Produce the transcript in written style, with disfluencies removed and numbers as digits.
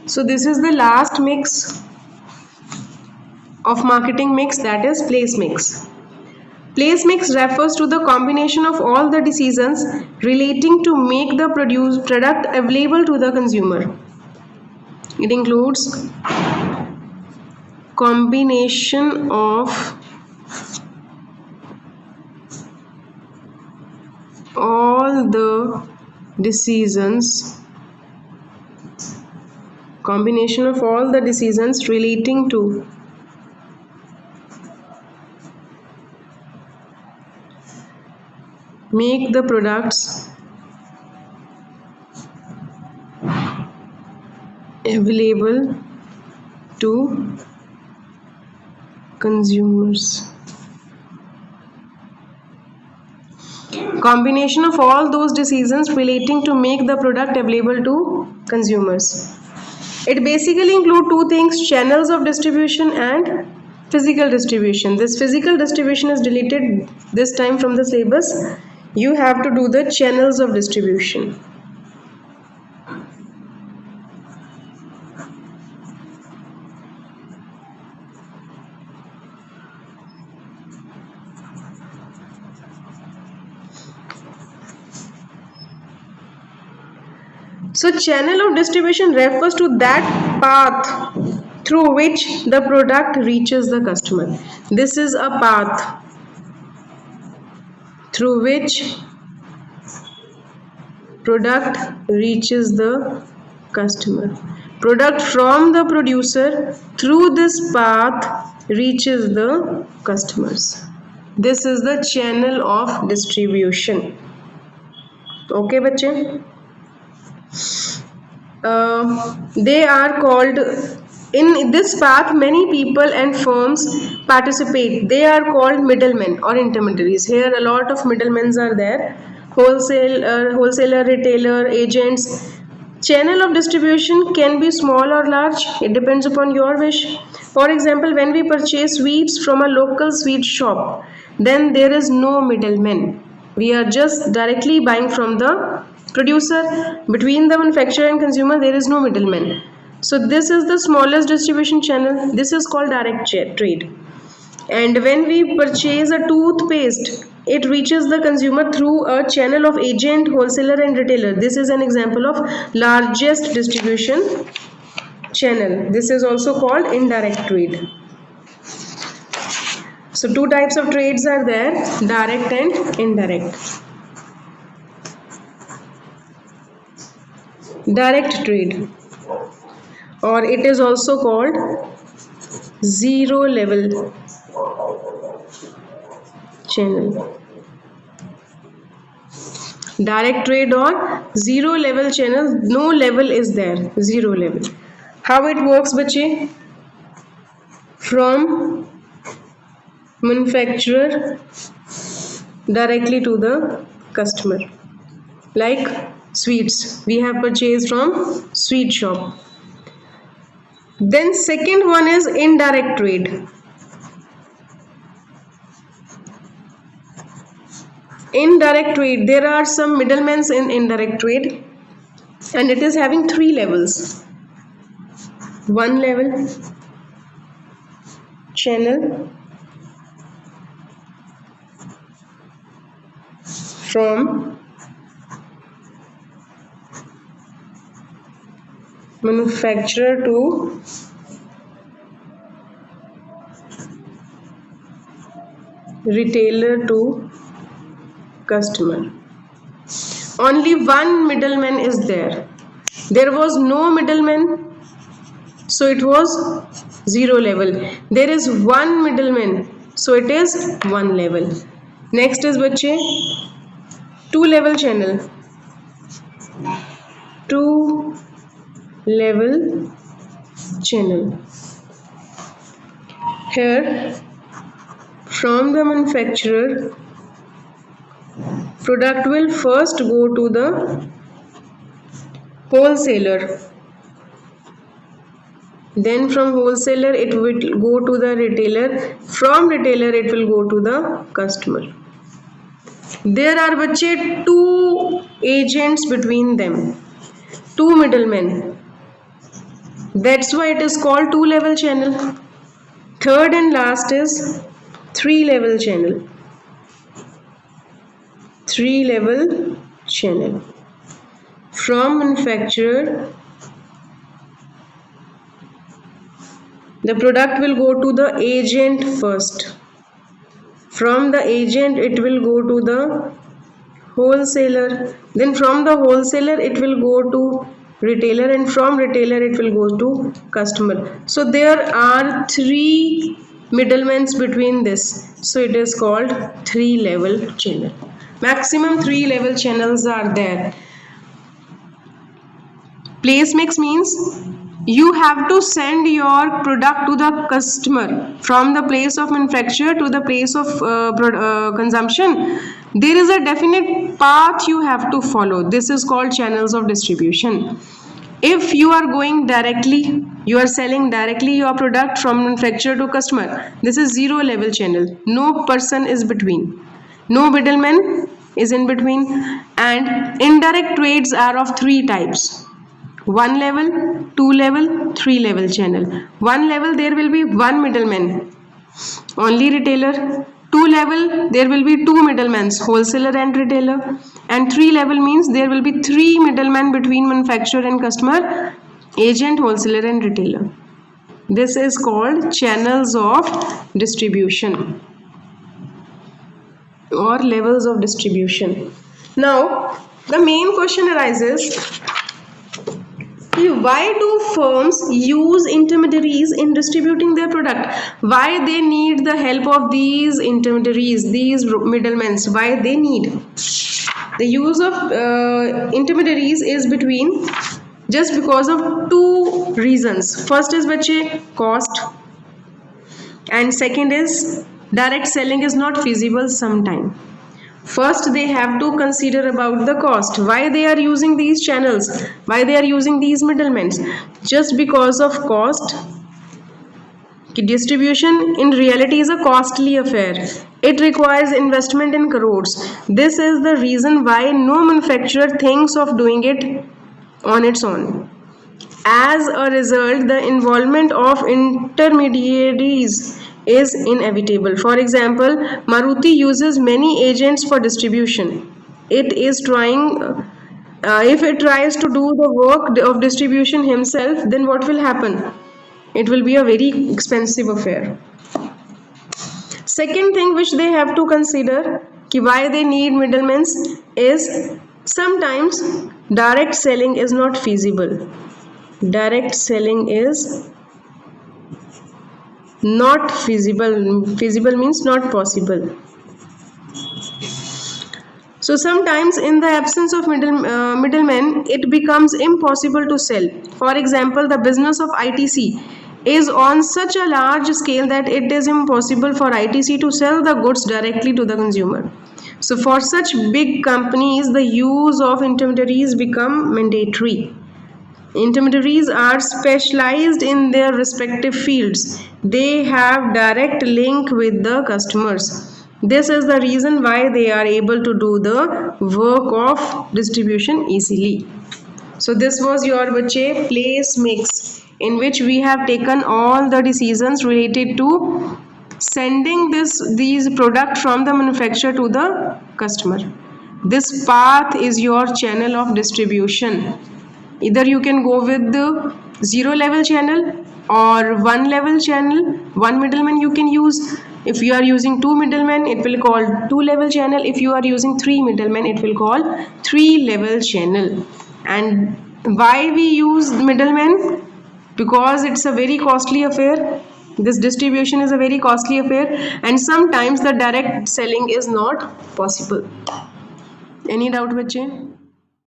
So this is the last mix of marketing mix, that is place mix. Place mix refers to the combination of all the decisions relating to make the product available to the consumer. It includes combination of all the decisions relating to make the products available to consumers. Combination of all those decisions relating to make the product available to consumers. It basically includes two things: channels of distribution and physical distribution. This physical distribution is deleted this time from the syllabus. You have to do the channels of distribution. So channel of distribution refers to that path through which the product reaches the customer. This is a path through which product reaches the customer. Product from the producer through this path reaches the customers. This is the channel of distribution. Okay, bachche? They are called, in this path many people and firms participate. They are called middlemen or intermediaries. Here a lot of middlemen are there: wholesaler, retailer, agents. Channel of distribution can be small or large. It depends upon your wish. For example, when we purchase sweets from a local sweet shop, then there is no middleman. We are just directly buying from the producer. Between the manufacturer and consumer, there is no middleman. So this is the smallest distribution channel. This is called direct trade. And when we purchase a toothpaste, it reaches the consumer through a channel of agent, wholesaler and retailer. This is an example of largest distribution channel. This is also called indirect trade. So two types of trades are there: direct and indirect. Direct trade, or it is also called zero level channel. Direct trade or zero level channel, no level is there, zero level. How it works, bache? From manufacturer directly to the customer. Like sweets, we have purchased from sweet shop. Then second one is indirect trade. Indirect trade, there are some middlemen in indirect trade, and it is having three levels. One level channel from manufacturer to retailer to customer. Only one middleman is there. There was no middleman, so it was zero level. There is one middleman, so it is one level. Next is bache, two level channel. Two level channel. Here from the manufacturer, product will first go to the wholesaler, then from wholesaler it will go to the retailer, from retailer it will go to the customer. There are bache two agents between them, two middlemen. That's why it is called 2-level channel. Third and last is 3-level channel. 3-level channel. From manufacturer, the product will go to the agent first. From the agent it will go to the wholesaler. Then from the wholesaler it will go to retailer, and from retailer it will go to customer. So there are 3 middlemen between this. So it is called 3-level channel. Maximum 3-level channels are there. Place mix means you have to send your product to the customer from the place of manufacture to the place of consumption. There is a definite path you have to follow. This is called channels of distribution. If you are going directly, you are selling directly your product from manufacturer to customer, this is 0-level channel. No person is between, no middleman is in between. And indirect trades are of 3 types: 1 level, 2 level, 3 level channel. 1 level, there will be 1 middleman, only retailer. 2 level, there will be 2 middlemen, wholesaler and retailer. And 3 level means there will be 3 middlemen between manufacturer and customer, agent, wholesaler and retailer. This is called channels of distribution or levels of distribution. Now the main question arises, why do firms use intermediaries in distributing their product? Why they need the help of these intermediaries, these middlemen? Why they need? The use of intermediaries is between just because of 2 reasons. First is cost, and second is direct selling is not feasible sometime. First they have to consider about the cost. Why they are using these channels? Why they are using these middlemen? Just because of cost. Distribution in reality is a costly affair. It requires investment in crores. This is the reason why no manufacturer thinks of doing it on its own. As a result, the involvement of intermediaries is inevitable. For example, Maruti uses many agents for distribution. It is trying, if it tries to do the work of distribution himself, then what will happen? It will be a very expensive affair. Second thing which they have to consider, why they need middlemen, is sometimes direct selling is not feasible. Direct selling is not feasible. Feasible means not possible. So sometimes in the absence of middlemen, it becomes impossible to sell. For example, the business of ITC is on such a large scale that it is impossible for ITC to sell the goods directly to the consumer. So for such big companies, the use of intermediaries become mandatory. Intermediaries are specialized in their respective fields. They have direct link with the customers. This is the reason why they are able to do the work of distribution easily. So this was your bache place mix, in which we have taken all the decisions related to sending these product from the manufacturer to the customer. This path is your channel of distribution. Either you can go with the 0-level channel or 1-level channel. 1 middleman you can use. If you are using 2 middlemen, it will call 2-level channel. If you are using 3 middlemen, it will call 3-level channel. And why we use middlemen? Because it's a very costly affair. This distribution is a very costly affair, and sometimes the direct selling is not possible. Any doubt, bache?